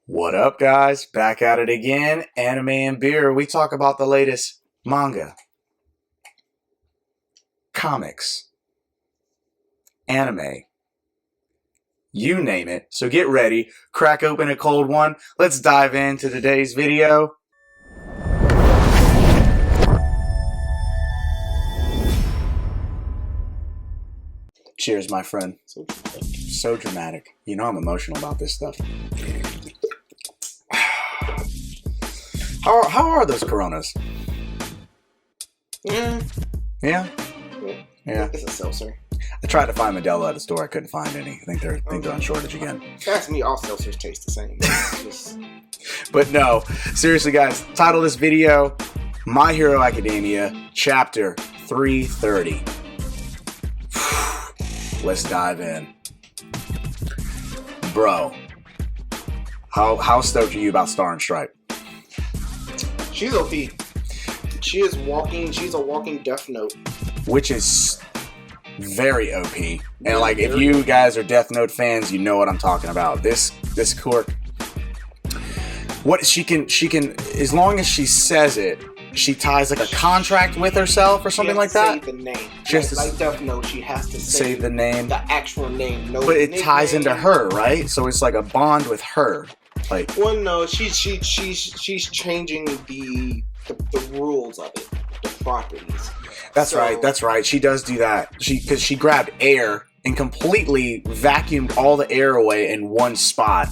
What up, guys? Back at it again. Anime and Beer. We talk about the latest manga, comics, anime, you name it. So get ready, crack open a cold one. Let's dive into today's video. Cheers, my friend. So dramatic. You know I'm emotional about this stuff. How are those Coronas? Yeah. Yeah? Yeah. It's a seltzer. I tried to find Modelo at the store. I couldn't find any. I think they're on shortage again. That's me. All seltzers taste the same. But no, seriously, guys. Title of this video: My Hero Academia, Chapter 330. Let's dive in, bro. How stoked are you about Star and Stripe? She's OP. She's a walking Death Note. Which is very OP. And like, if you guys are Death Note fans, you know what I'm talking about. This quirk, what she can, as long as she says it, she ties like a contract with herself or something like that. Say the name. She has to like Death Note, she has to say the name, the actual name. No, but it ties into her, right? So it's like a bond with her. Like, well, no, she's changing the rules of it, the properties. That's right. She does do that. Because she grabbed air and completely vacuumed all the air away in one spot.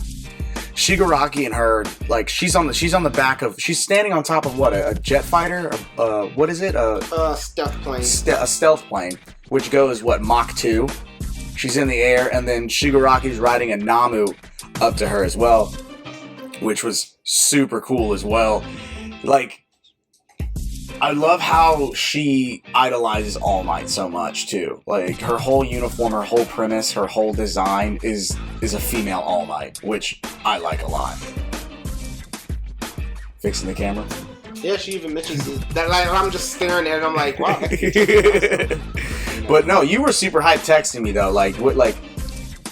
Shigaraki and her, like, she's standing on top of what, a jet fighter? What is it? A stealth plane. A stealth plane, which goes, what, Mach 2? She's in the air, and then Shigaraki's riding a Namu up to her as well, which was super cool as well. Like, I love how she idolizes All Might so much too. Like, her whole uniform, her whole premise, her whole design is a female All Might, which I like a lot. Fixing the camera? Yeah, she even mentions that. Like, I'm just staring at it. I'm like, wow. But no, you were super hyped texting me though.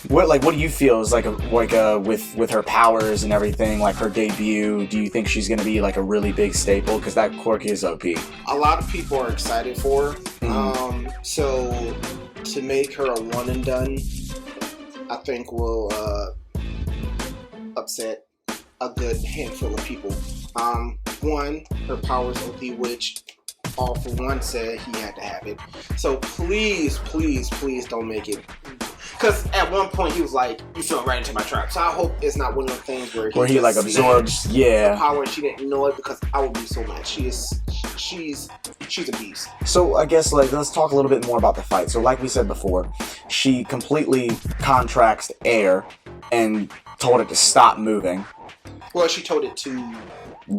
What do you feel is with her powers and everything, like her debut? Do you think she's gonna be like a really big staple? Because that quirk is OP. A lot of people are excited for her. So to make her a one and done, I think will upset a good handful of people. One, her powers OP, which All For One said he had to have it. So please don't make it. Because at one point he was like, "You fell right into my trap." So I hope it's not one of the things where he like absorbs, the power and she didn't know it, because I would be so mad. She's a beast. So I guess let's talk a little bit more about the fight. So like we said before, she completely contracts air and told it to stop moving. Well, she told it to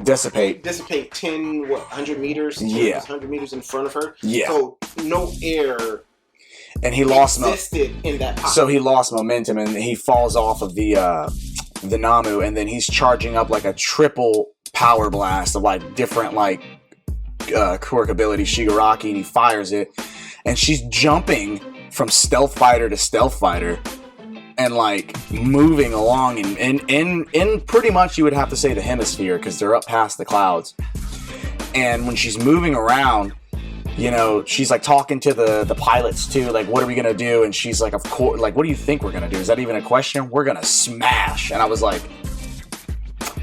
dissipate 100 meters. Yeah, 100 meters in front of her. Yeah. So no air. And he lost in that pocket. So he lost momentum and he falls off of the Namu, and then he's charging up like a triple power blast of like different quirk ability Shigaraki, and he fires it, and she's jumping from stealth fighter to stealth fighter and like moving along in pretty much, you would have to say, the hemisphere, because they're up past the clouds. And when she's moving around, you know, she's like talking to the pilots too, like, what are we gonna do? And she's like, of course, like, what do you think we're gonna do? Is that even a question? We're gonna smash. And I was like,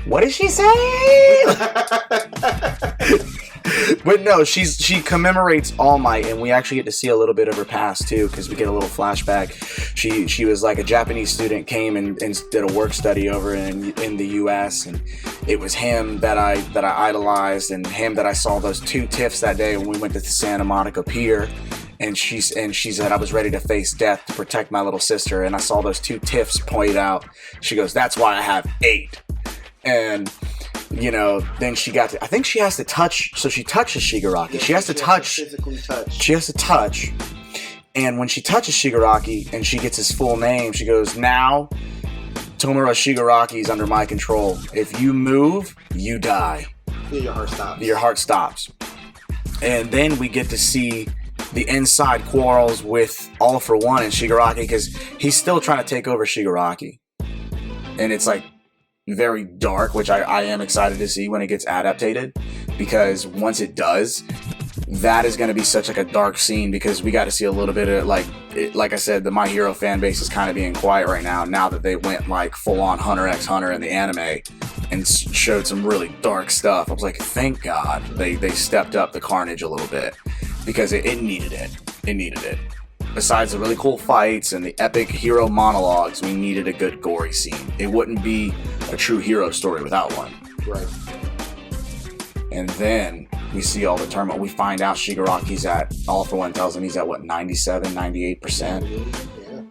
what did she say? But no, she commemorates All Might, and we actually get to see a little bit of her past too, because we get a little flashback. She was like a Japanese student, came and did a work study over in the U.S., and it was him that I idolized, and him that I saw those two tiffs that day when we went to the Santa Monica Pier. And she said, I was ready to face death to protect my little sister, and I saw those two tiffs pointed out. She goes, that's why I have 8. And you know, then I think she has to touch, so she touches Shigaraki. Yeah, she has to physically touch. She has to touch. And when she touches Shigaraki and she gets his full name, she goes, now Tomura Shigaraki is under my control. If you move, you die. Yeah, your heart stops. Your heart stops. And then we get to see the inside quarrels with All For One and Shigaraki, because he's still trying to take over Shigaraki. And it's like, very dark, which I am excited to see when it gets adapted, because once it does, that is going to be such like a dark scene, because we got to see a little bit of like I said, the My Hero fan base is kind of being quiet right now that they went like full on Hunter x Hunter in the anime and showed some really dark stuff. I was like, thank God they stepped up the carnage a little bit, because it needed it. It needed it. Besides the really cool fights and the epic hero monologues, we needed a good gory scene. It wouldn't be a true hero story without one. Right. And then we see all the turmoil. We find out Shigaraki's at, All For One tells him he's at what, 97, 98%? Yeah.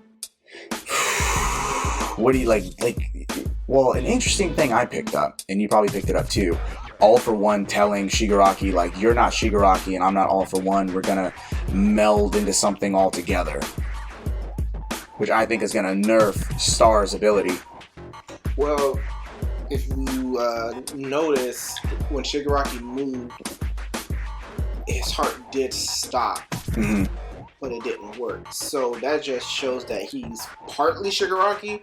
What do you like, well, an interesting thing I picked up, and you probably picked it up too, All For One telling Shigaraki, like, you're not Shigaraki and I'm not All For One, we're gonna meld into something altogether. Which I think is gonna nerf Star's ability. Well, if you notice, when Shigaraki moved, his heart did stop, but it didn't work. So that just shows that he's partly Shigaraki,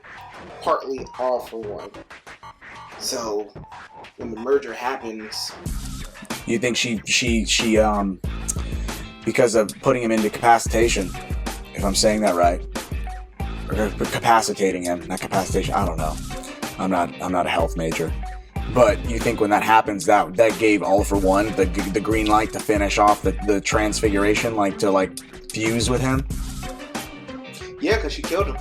partly All For One. So when the merger happens, you think she because of putting him into capacitation, if I'm saying that right, or capacitating him, not capacitation, I don't know. I'm not a health major. But you think when that happens, that gave All For One the green light to finish off the transfiguration, like to like fuse with him? Yeah, because she killed him.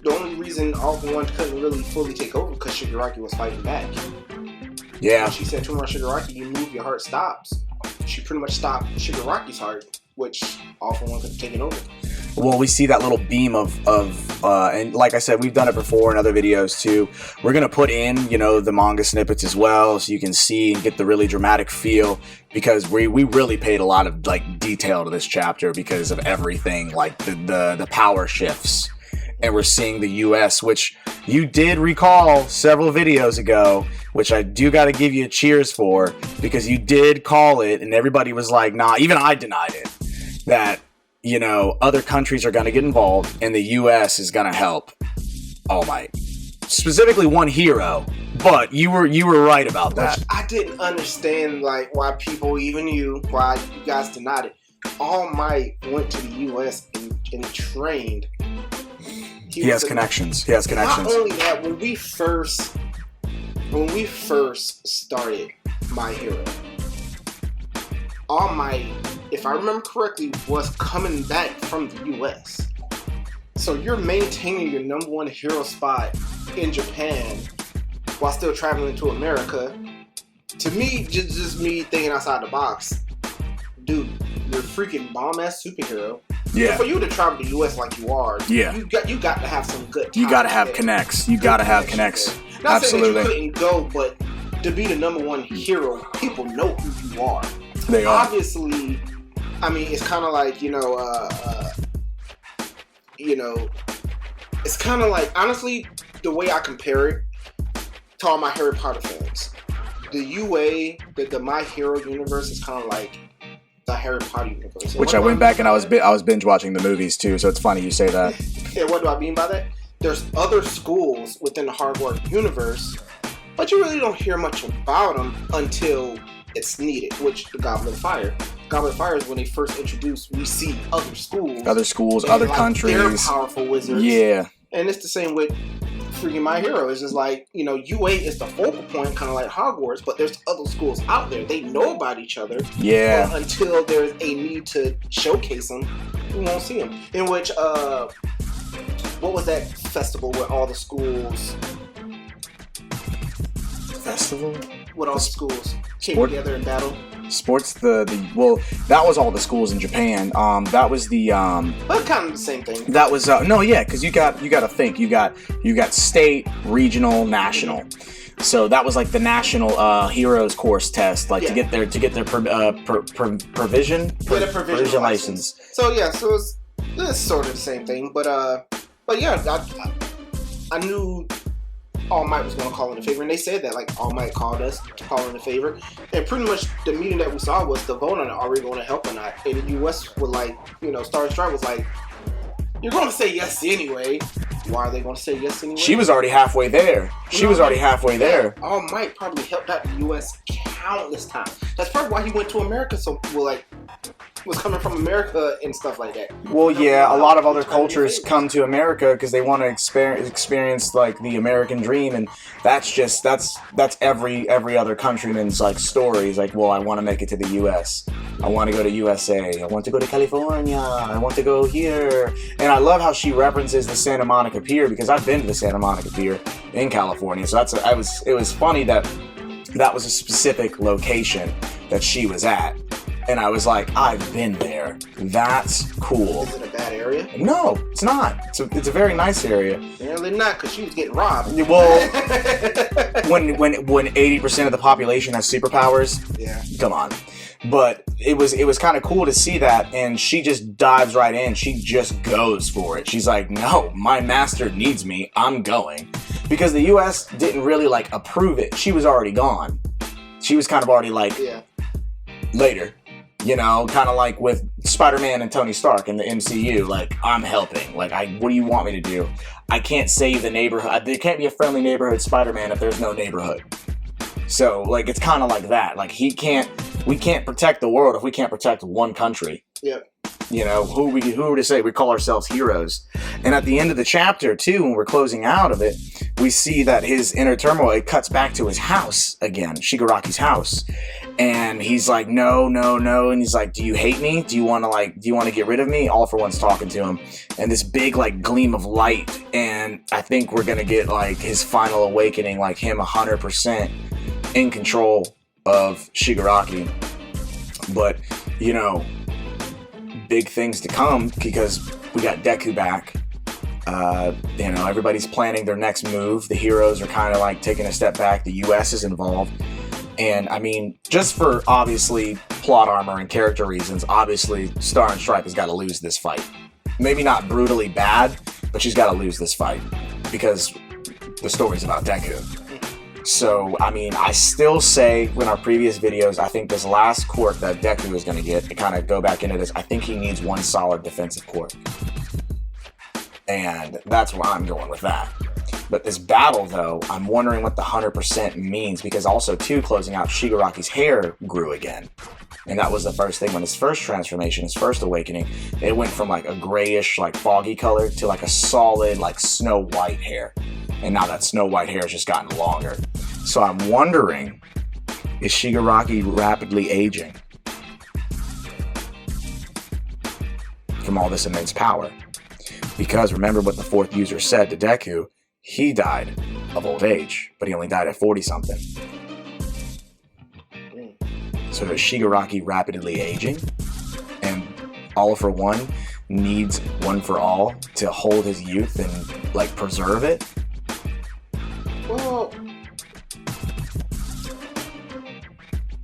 The only reason All For One couldn't really fully take over because Shigaraki was fighting back. Yeah. When she said to him, Shigaraki, you move, your heart stops. She pretty much stopped Shigaraki's heart, which All For One could have taken over. Well, we see that little beam of and like I said, we've done it before in other videos too. We're going to put in, the manga snippets as well, so you can see and get the really dramatic feel, because we really paid a lot of like detail to this chapter because of everything, like the power shifts. And we're seeing the US, which you did recall several videos ago, which I do got to give you a cheers for, because you did call it and everybody was like, nah, even I denied it, that other countries are going to get involved and the US is going to help All Might. Specifically one hero, but you were right about that. Which I didn't understand, like, why people, even why you guys denied it. All Might went to the US and trained. He has connections. Not only that, when we first started My Hero, All Might, if I remember correctly, was coming back from the US. So you're maintaining your number one hero spot in Japan while still traveling to America. To me, just me thinking outside the box, dude, you're a freaking bomb-ass superhero. Yeah. For you to travel to the US like you are, yeah, you got to have some good. You got to have connects. You got to have connects. Not Absolutely. saying that you couldn't go, but to be the number one hero, people know who you are. They are. Obviously, I mean, it's kind of like it's kind of like, honestly, the way I compare it to all my Harry Potter fans, the UA, the My Hero universe is kind of like the Harry Potter universe. Which I went back and I was binge watching the movies too, so it's funny you say that. Yeah, what do I mean by that? There's other schools within the Hogwarts universe, but you really don't hear much about them until it's needed, which the Goblet of Fire. Goblet of Fire is when they first introduced, we see other schools, other countries. They're powerful wizards. Yeah. And it's the same with freaking My Hero. It's just like, UA is the focal point, kind of like Hogwarts, but there's other schools out there. They know about each other. Yeah. But until there's a need to showcase them, we won't see them. In which, what was that festival where all the schools... Festival? With all the schools came together in battle? Sports, well, that was all the schools in Japan. That was the but kind of the same thing. That was because you got to think, you got state, regional, national. So that was like the national heroes course test, like to get their provision license. So yeah, so it's sort of the same thing, but yeah, I knew All Might was going to call in a favor, and they said that, like, All Might called us to call in a favor, and pretty much the meeting that we saw was the vote on it, are we going to help or not, and the US was like, Star Strike was like, you're going to say yes anyway, why are they going to say yes anyway? She was already halfway there. All Might probably helped out the U.S. countless times. That's probably why he went to America. So, was coming from America and stuff like that. Well, yeah, a lot of other cultures come to America because they want to experience like the American dream, and that's every other countryman's like stories. Like, well, I want to make it to the U.S. I want to go to USA. I want to go to California. I want to go here. And I love how she references the Santa Monica Pier because I've been to the Santa Monica Pier in California. So it was funny that was a specific location that she was at. And I was like, I've been there. That's cool. Is it a bad area? No, it's not. It's a very nice area. Apparently not, because she was getting robbed. Well, when 80% of the population has superpowers, yeah, come on. But it was kind of cool to see that, and she just dives right in. She just goes for it. She's like, no, my master needs me. I'm going. Because the U.S. didn't really like approve it. She was already gone. She was kind of already like, later. You know, kind of like with Spider-Man and Tony Stark in the MCU. Like, I'm helping. Like, what do you want me to do? I can't save the neighborhood. There can't be a friendly neighborhood Spider-Man if there's no neighborhood. So, like, it's kind of like that. Like, we can't protect the world if we can't protect one country. Yep. You know, who are to say we call ourselves heroes? And at the end of the chapter, too, when we're closing out of it, we see that his inner turmoil, it cuts back to his house again, Shigaraki's house. And he's like, no. And he's like, do you hate me? Do you want to get rid of me? All for One's talking to him. And this big, like, gleam of light. And I think we're going to get, like, his final awakening, like him 100% in control of Shigaraki. But, you know, big things to come because we got Deku back. You know, everybody's planning their next move. The heroes are kind of like taking a step back. The US is involved. And I mean, just for obviously plot armor and character reasons, obviously Star and Stripe has got to lose this fight. Maybe not brutally bad, but she's got to lose this fight because the story's about Deku. So, I mean, I still say in our previous videos, I think this last quirk that Deku is going to get, to kind of go back into this, I think he needs one solid defensive quirk. And that's where I'm going with that. But this battle, though, I'm wondering what the 100% means, because also, too, closing out, Shigaraki's hair grew again. And that was the first thing when his first transformation, his first awakening, it went from like a grayish, like foggy color to like a solid, like snow white hair. And now that snow white hair has just gotten longer. So I'm wondering, is Shigaraki rapidly aging from all this immense power? Because remember what the fourth user said to Deku, he died of old age, but he only died at 40-something. So is Shigaraki rapidly aging? And All for One needs One for All to hold his youth and, like, preserve it? Well,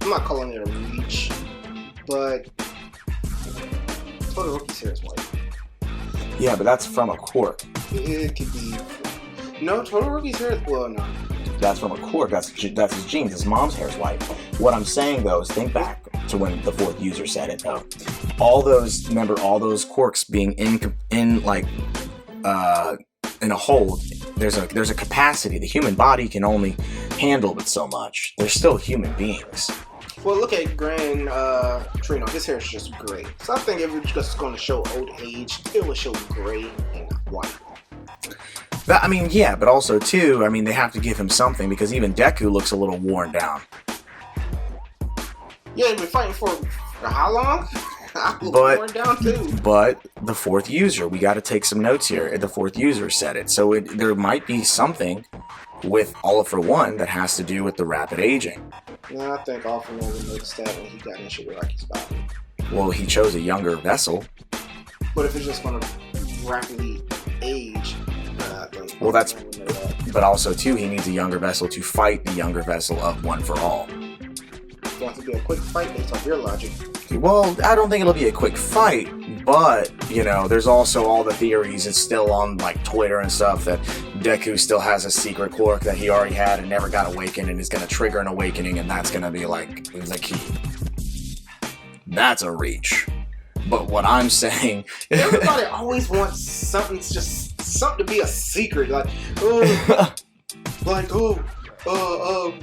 I'm not calling it a reach, but Todoroki's hair is white. Yeah, but that's from a quirk. It could be. No, Todoroki's hair is. Well, no. That's from a quirk. That's his genes. His mom's hair is white. What I'm saying, though, is think back to when the fourth user said it, though. Remember all those quirks being in a hold. There's a capacity. The human body can only handle but so much. They're still human beings. Well, look at Gran Torino. His hair is just gray. So I think if it's just going to show old age, it will show gray and white. I mean, yeah, but also, too, I mean, they have to give him something because even Deku looks a little worn down. Yeah, they've been fighting for how long? Worn down too. But the fourth user, we got to take some notes here. The fourth user said it. So there might be something with All for One that has to do with the rapid aging. No, I think All for One would notice that when he got in Shigaraki's body. Well, he chose a younger vessel. But if it's just going to rapidly age, I think. Well, that's. But also, too, he needs a younger vessel to fight the younger vessel of One for All. It wants to be a quick fight based off your logic. Well, I don't think it'll be a quick fight, but, you know, there's also all the theories. It's still on, like, Twitter and stuff that Deku still has a secret quirk that he already had and never got awakened and is going to trigger an awakening, and that's going to be, like, the key. That's a reach. But what I'm saying... Everybody always wants something just something to be a secret. Like, oh,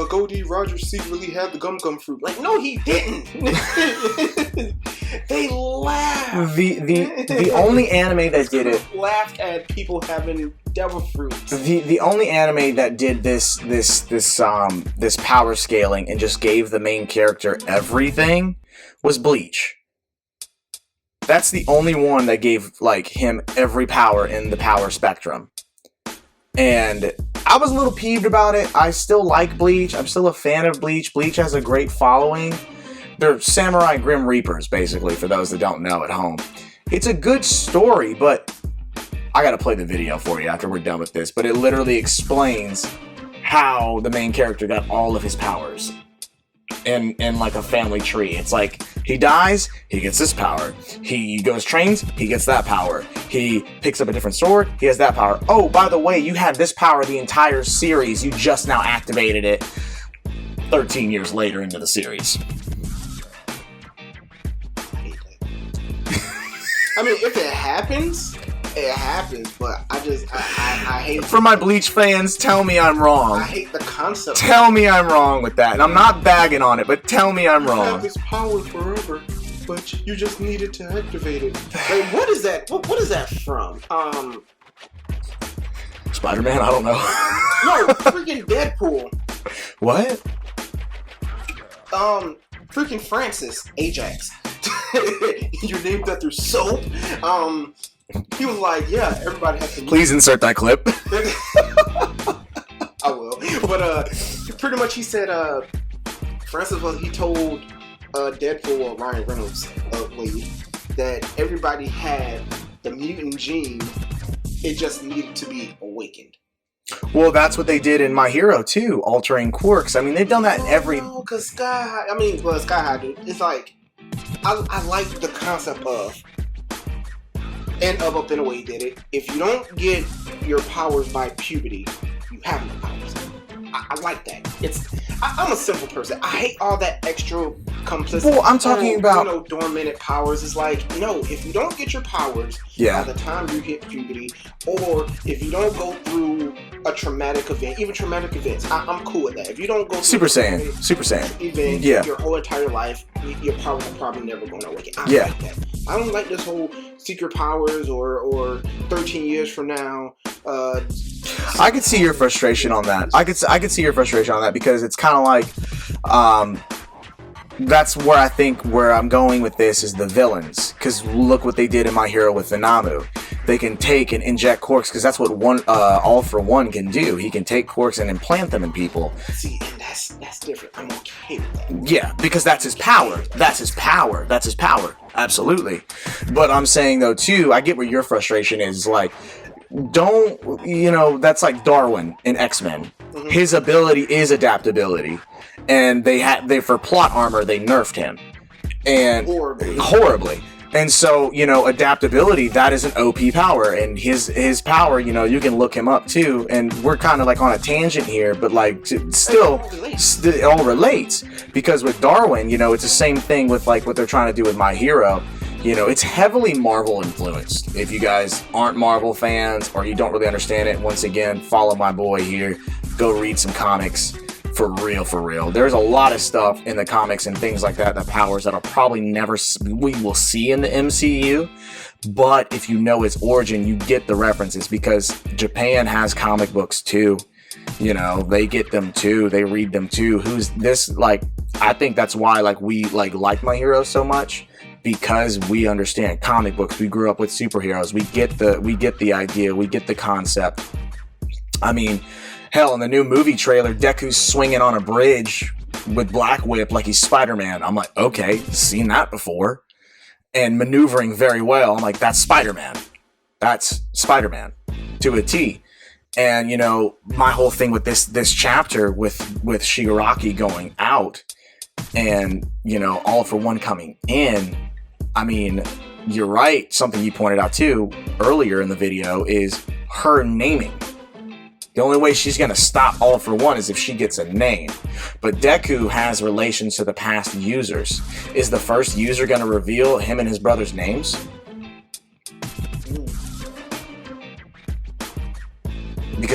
Goldie Rogers secretly had the gum fruit. Like, no, he didn't. They laughed. The only anime that did it laughed at people having devil fruits. The only anime that did this power scaling and just gave the main character everything was Bleach. That's the only one that gave like him every power in the power spectrum. And I was a little peeved about it. I still like Bleach. I'm still a fan of Bleach. Bleach has a great following. They're samurai Grim Reapers, basically, for those that don't know at home. It's a good story, but I gotta play the video for you after we're done with this. But it literally explains how the main character got all of his powers in like a family tree. It's like, he dies, he gets this power. He goes trains, he gets that power. He picks up a different sword, he has that power. Oh, by the way, you had this power the entire series. You just now activated it 13 years later into the series. I mean, if it happens, it happens, but I hate... For my Bleach fans, tell me I'm wrong. I hate the concept. Tell me I'm wrong with that. And I'm not bagging on it, but tell me I'm You wrong. have this power forever, but you just needed to activate it. Like, what is that? What is that from? Spider-Man? I don't know. No, freaking Deadpool. What? Freaking Francis Ajax. You named after soap. He was like, yeah, everybody has to. Please insert that clip. I will. But pretty much he said, Francis he told Deadpool or Ryan Reynolds lady that everybody had the mutant gene. It just needed to be awakened. Well, that's what they did in My Hero too, altering quirks. I mean, they've done that in every. No, because Sky High. Sky High, dude. It's like I like the concept of. And Up in a way did it. If you don't get your powers by puberty, you have no powers. I like that. I'm a simple person. I hate all that extra complicity. Well, I'm talking about dormant powers. It's like, no, if you don't get your powers by the time you hit puberty, or if you don't go through a traumatic event, even traumatic events, I'm cool with that. If you don't go through Super Saiyan event your whole entire life, your powers are probably never going to awaken. I like that. I don't like this whole secret powers or 13 years from now. I could see your frustration on that. I could see your frustration on that because it's kind of like, that's where I think where I'm going with this is the villains. Because look what they did in My Hero with the Namu. They can take and inject quirks because that's what All For One can do. He can take quirks and implant them in people. See, and that's different. I'm okay with that. Yeah, because that's his power. That's his power. That's his power. Absolutely. But I'm saying though too, I get where your frustration is. Like, that's like Darwin in X-Men. Mm-hmm. His ability is adaptability, and they for plot armor they nerfed him, and horribly. And so, adaptability, that is an OP power, and his power, you can look him up too. And we're kind of like on a tangent here, but like still, it all relates because with Darwin, it's the same thing with like what they're trying to do with My Hero. It's heavily Marvel influenced. If you guys aren't Marvel fans or you don't really understand it, once again, follow my boy here. Go read some comics. For real. There's a lot of stuff in the comics and things like that, the powers that are probably we will see in the MCU. But if you know its origin, you get the references because Japan has comic books too. They get them too. They read them too. Who's this? Like, I think that's why we like My Hero so much. Because we understand comic books, we grew up with superheroes. We get the idea, we get the concept. I mean, hell, in the new movie trailer, Deku's swinging on a bridge with Black Whip like he's Spider-Man. I'm like, okay, seen that before. And maneuvering very well. I'm like, that's Spider-Man. That's Spider-Man to a T. And my whole thing with this chapter with Shigaraki going out and All For One coming in. I mean, you're right. Something you pointed out too earlier in the video is her naming. The only way she's going to stop All For One is if she gets a name. But Deku has relations to the past users. Is the first user going to reveal him and his brother's names?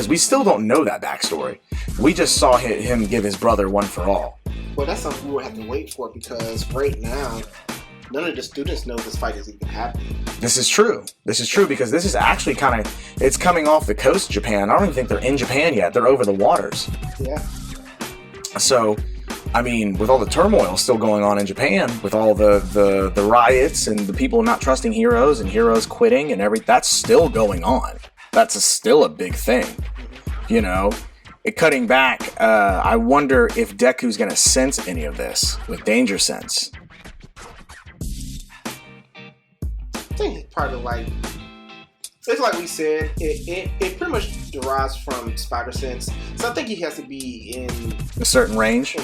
because we still don't know that backstory. We just saw him give his brother one for all. Well, that's something we will have to wait for, because right now, none of the students know this fight is even happening. This is true because this is actually it's coming off the coast of Japan. I don't even think they're in Japan yet. They're over the waters. Yeah. So, I mean, with all the turmoil still going on in Japan, with all the riots and the people not trusting heroes and heroes quitting and that's still going on. That's still a big thing, you know. Cutting back, I wonder if Deku's going to sense any of this with Danger Sense. I think it's part of it's like we said, it pretty much derives from Spider Sense. So I think he has to be in a certain range.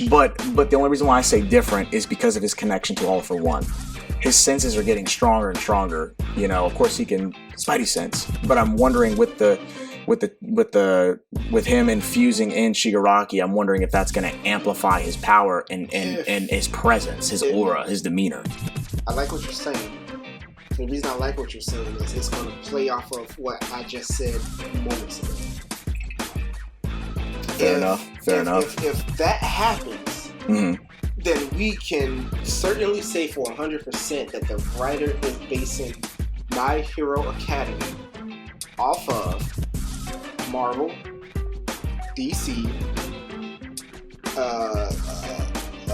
But the only reason why I say different is because of his connection to All for One. His senses are getting stronger and stronger. You know, of course he can Spidey sense, but I'm wondering with him infusing in Shigaraki, I'm wondering if that's going to amplify his power and his presence, his aura, his demeanor. I like what you're saying. The reason I like what you're saying is it's going to play off of what I just said moments ago. Fair enough. If that happens, then we can certainly say for 100% that the writer is basing My Hero Academy off of Marvel, DC,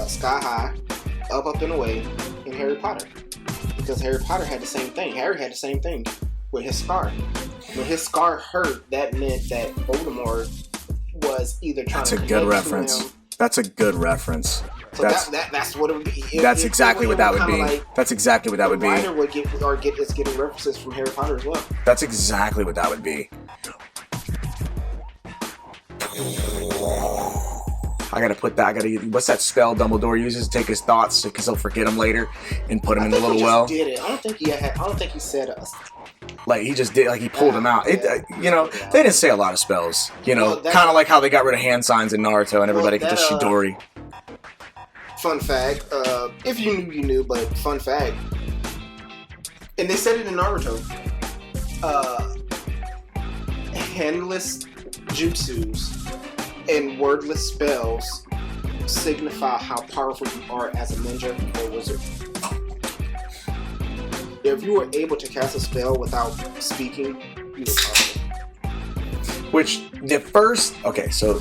Sky High, Up and Away, and Harry Potter. Because Harry Potter had the same thing. Harry had the same thing with his scar. When his scar hurt, that meant that Voldemort was either trying to connect to him. That's a good reference. So that's what it would be. That's exactly what that would be. That's exactly what that would be. The writer is getting references from Harry Potter as well. That's exactly what that would be. What's that spell Dumbledore uses? Take his thoughts because he'll forget them later and put them in the little well. Did it? I don't think he said us. Like he just did. Like he pulled them out. They didn't say a lot of spells. Kind of like how they got rid of hand signs in Naruto and everybody could just Chidori. Fun fact. If you knew, you knew. But fun fact. And they said it in Naruto. Handless jutsus and wordless spells signify how powerful you are as a ninja or wizard. If you were able to cast a spell without speaking, you were powerful. So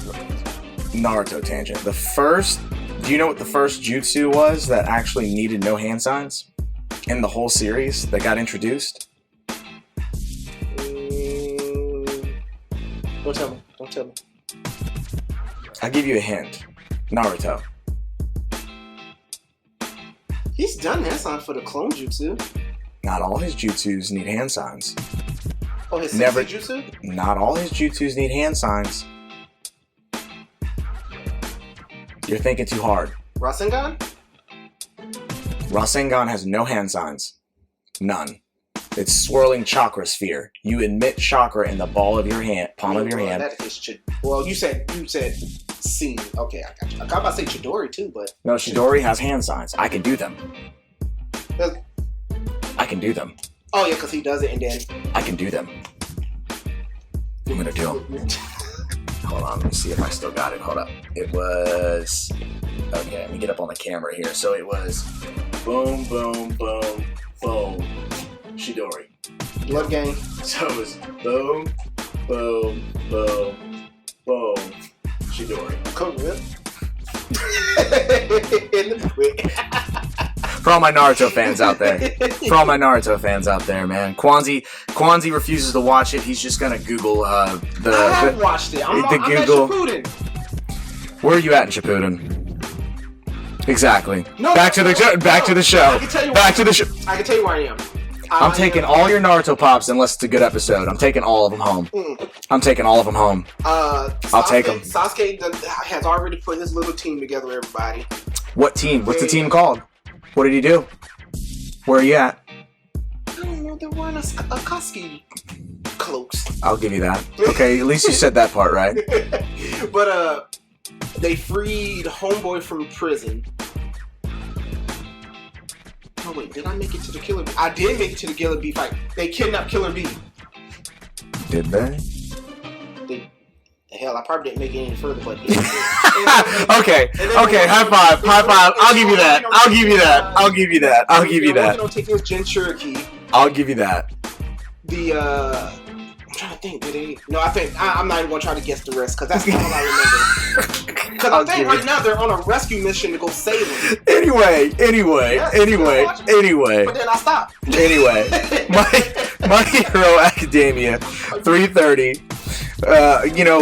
Naruto tangent. Do you know what the first jutsu was that actually needed no hand signs in the whole series that got introduced? Don't tell me. I'll give you a hint. Naruto. He's done hand signs for the clone jutsu. Not all his jutsus need hand signs. Oh, his sensei jutsu? Not all his jutsus need hand signs. You're thinking too hard. Rasengan? Rasengan has no hand signs. None. It's swirling chakra sphere. You emit chakra in the palm of your hand. That is you said scene. Okay, I got you. I was about to say Chidori too, but no, Chidori has hand signs. I can do them. Oh yeah, because he does it and then I can do them. I'm gonna do them. Hold on, let me see if I still got it. Hold up. It was okay. Let me get up on the camera here. So it was boom, boom, boom, boom. Chidori. Blood Gang. So it was boom, boom, boom, boom. Chidori. Come with. For all my Naruto fans out there. Man. Kwanzi refuses to watch it. He's just gonna Google I have watched it. I'm at Shippuden. Where are you at in Shippuden? Exactly. Back to the show. Back to the show. I can tell you where I am. I'm taking all your Naruto pops unless it's a good episode. I'm taking all of them home. I'll take them. Sasuke has already put his little team together, everybody. What team? What's the team called? What did he do? Where are you at? I don't know. They're wearing Akatsuki cloaks. I'll give you that. Okay, at least you said that part right. But they freed Homeboy from prison. Oh wait, did I make it to the Killer Bee? I did make it to the Killer Bee fight. They kidnapped Killer Bee. Did they? Hell, I probably didn't make it any further, but Okay, high five. I'll give you that. I'll give you that. I'll give you that. Don't take this Gen Cherokee. I'll give you that. I'm trying to think. Did they? No, I'm not even gonna try to guess the rest because that's all I remember. Because I think right now they're on a rescue mission to go save them. Anyway. But then I stopped. Anyway, My Hero Academia 330.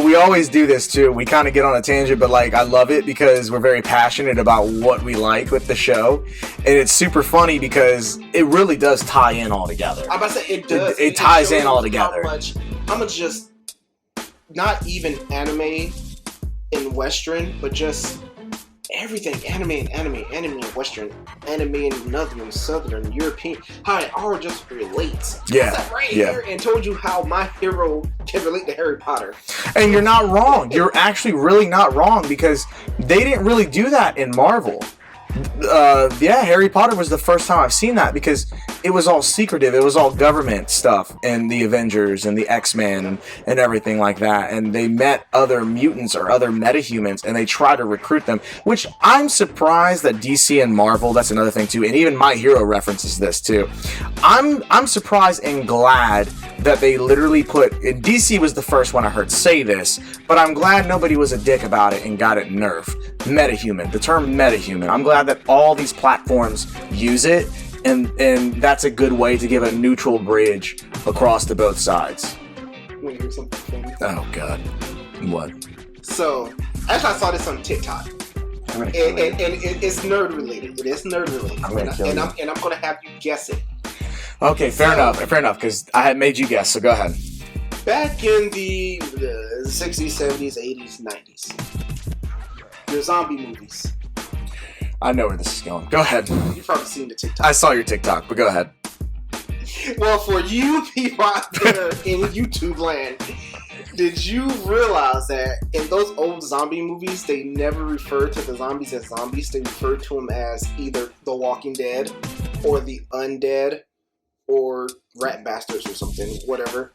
We always do this too. We kind of get on a tangent, but like I love it because we're very passionate about what we like with the show, and it's super funny because it really does tie in all together. I'm about to say it does. It ties in all together. How much just not even anime in Western, but just everything anime and Western, anime and Northern, Southern, European, how it all just relates. Yeah. I sat right here and told you how My Hero can relate to Harry Potter. And you're not wrong. You're actually really not wrong because they didn't really do that in Marvel. Harry Potter was the first time I've seen that because it was all secretive. It was all government stuff and the Avengers and the X-Men and everything like that. And they met other mutants or other metahumans and they tried to recruit them, which I'm surprised that DC and Marvel, that's another thing too, and even My Hero references this too. I'm surprised and glad that they literally and DC was the first one I heard say this, but I'm glad nobody was a dick about it and got it nerfed. Metahuman, the term metahuman. I'm glad that all these platforms use it, and that's a good way to give a neutral bridge across to both sides. Want to hear something funny? Oh God, what? So, actually, I saw this on TikTok, and it's nerd related. It is nerd related, and I'm gonna have you guess it. Okay, fair enough, because I had made you guess. So go ahead. Back in the 60s, 70s, 80s, 90s, the zombie movies. I know where this is going. Go ahead. You've probably seen the TikTok. I saw your TikTok, but go ahead. Well, for you people out there in YouTube land, did you realize that in those old zombie movies, they never referred to the zombies as zombies? They referred to them as either The Walking Dead or the Undead or Rat Bastards or something, whatever.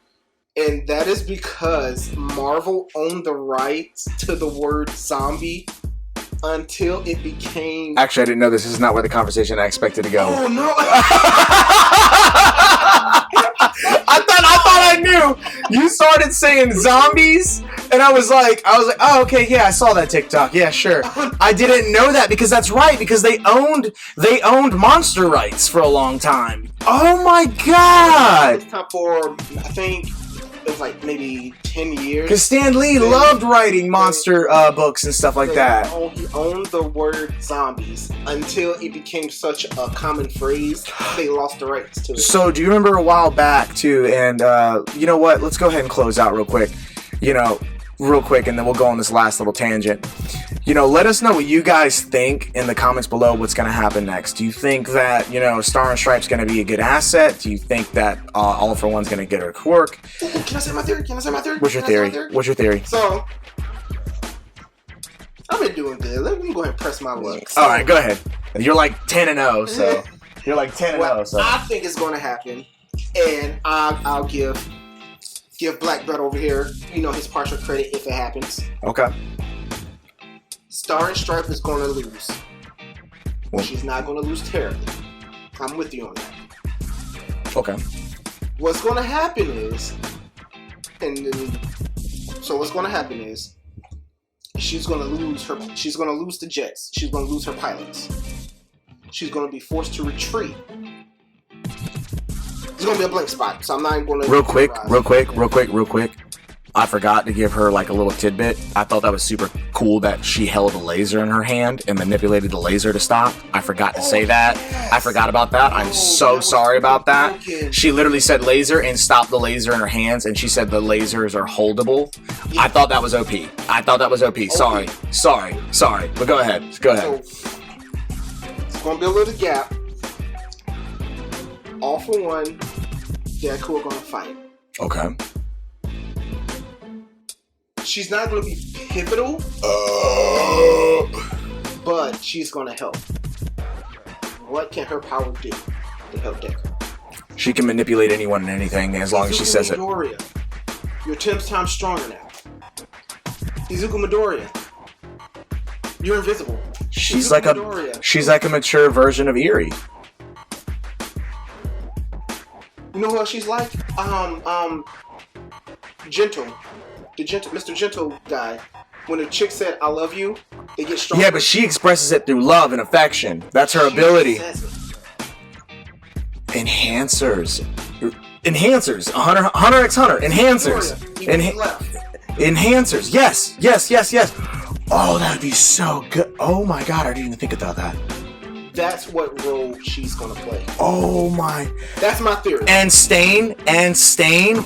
And that is because Marvel owned the rights to the word zombie until it became... Actually, I didn't know this. This is not where the conversation I expected to go. Oh, no! I thought I knew. You started saying zombies, and I was like, oh, okay, yeah, I saw that TikTok. Yeah, sure. I didn't know that because that's right, because they owned monster rights for a long time. Oh my God! It's time for, I think, it was like maybe 10 years. Because Stan Lee loved writing monster books and stuff like that. He owned the word zombies until it became such a common phrase, they lost the rights to it. So, do you remember a while back, too, and you know what? Let's go ahead and close out real quick. Real quick, and then we'll go on this last little tangent. Let us know what you guys think in the comments below what's going to happen next. Do you think that, Star and Stripe's going to be a good asset? Do you think that All For One's going to get her quirk? Ooh, can I say my theory? What's your theory? So, I've been doing good. Let me go ahead and press my luck. So, all right, go ahead. You're like 10-0, so... You're like 10-0, so... I think it's going to happen, and I'll give Black Brett over here, his partial credit if it happens. Okay. Star and Stripe is going to lose. Well, she's not going to lose terribly. I'm with you on that. Okay. What's going to happen is, she's going to lose the jets. She's going to lose her pilots. She's going to be forced to retreat. It's going to be a blank spot, so I'm not even going to... Real quick. I forgot to give her like a little tidbit. I thought that was super cool that she held a laser in her hand and manipulated the laser to stop. I forgot to say that. Yes. I forgot about that. I'm so sorry about that. She literally said laser and stopped the laser in her hands, and she said the lasers are holdable. Yeah. I thought that was OP. Sorry. But go ahead. So, it's going to be a little gap. All For One, Deku are going to fight. Okay. She's not going to be pivotal, but she's going to help. What can her power do to help Deku? She can manipulate anyone and anything as long as she says it. You're 10 times stronger now. Izuku Midoriya. You're invisible. She's Izuku like Midoriya. she's like a mature version of Eri. You know who else she's like? Gentle. Mr. Gentle guy. When a chick said, I love you, they get stronger. Yeah, but she expresses it through love and affection. That's her She ability. says it. Enhancers. Hunter x Hunter. Enhancers. Midoriya, even left. Enhancers. Yes. Oh, that would be so good. Oh my god, I didn't even think about that. That's what role she's gonna play. Oh my. That's my theory. And Stain,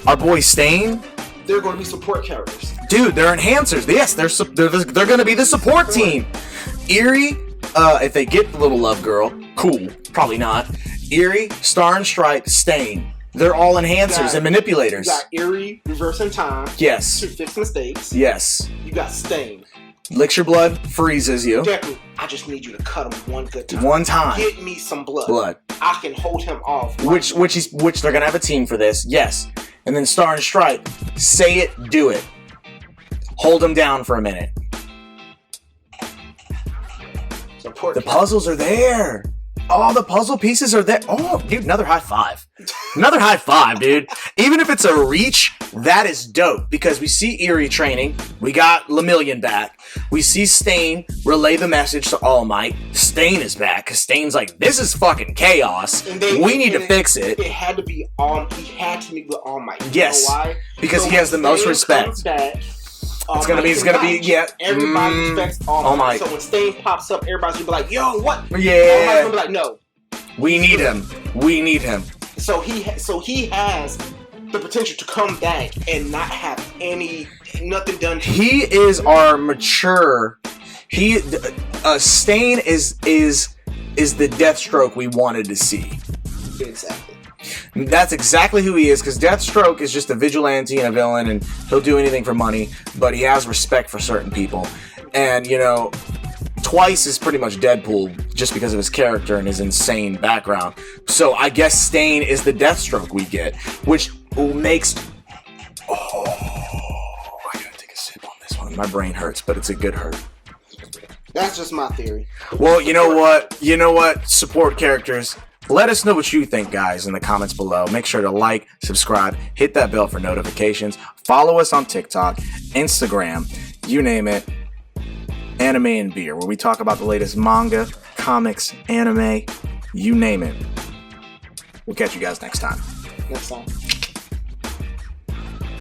our boy Stain. They're gonna be support characters. Dude, they're enhancers. Yes, they're gonna be the support team. Eri, if they get the little love girl, cool. Probably not. Eri, Star and Stripe, Stain. They're all enhancers and manipulators. You got Eri, reversing time. Yes. To fix mistakes. Yes. You got Stain. Licks your blood, freezes you. Deku, I just need you to cut him one good time. One time. Get me some blood. I can hold him off. Which they're gonna have a team for this. Yes. And then Star and Stripe, say it, do it. Hold him down for a minute. Support the puzzles are there. All the puzzle pieces are there. Oh, dude, another high five. Another high five, dude. Even if it's a reach, that is dope. Because we see Eri training. We got Lemillion back. We see Stain relay the message to All Might. Stain is back. Because Stain's like, this is fucking chaos. We need to fix it. It had to be he had to meet with All Might. Yes. You know why? Because he has the most respect. He's gonna be, yeah. Everybody respects All Might. So when Stain pops up, everybody's gonna be like, yo, what? Yeah. All Might's gonna be like, no. We need him. We need him. So he has the potential to come back and not have nothing done to him. He is our mature. Stain is the Deathstroke we wanted to see. Exactly. That's exactly who he is, because Deathstroke is just a vigilante and a villain, and he'll do anything for money, but he has respect for certain people. And, you know, Twice is pretty much Deadpool just because of his character and his insane background. So I guess Stain is the Deathstroke we get, which makes... Oh, I gotta take a sip on this one. My brain hurts, but it's a good hurt. That's just my theory. Well, you know what? You know what? Support characters. Let us know what you think, guys, in the comments below. Make sure to like, subscribe, hit that bell for notifications. Follow us on TikTok, Instagram, you name it. Anime and Beer, where we talk about the latest manga, comics, anime, you name it. We'll catch you guys next time. Next time.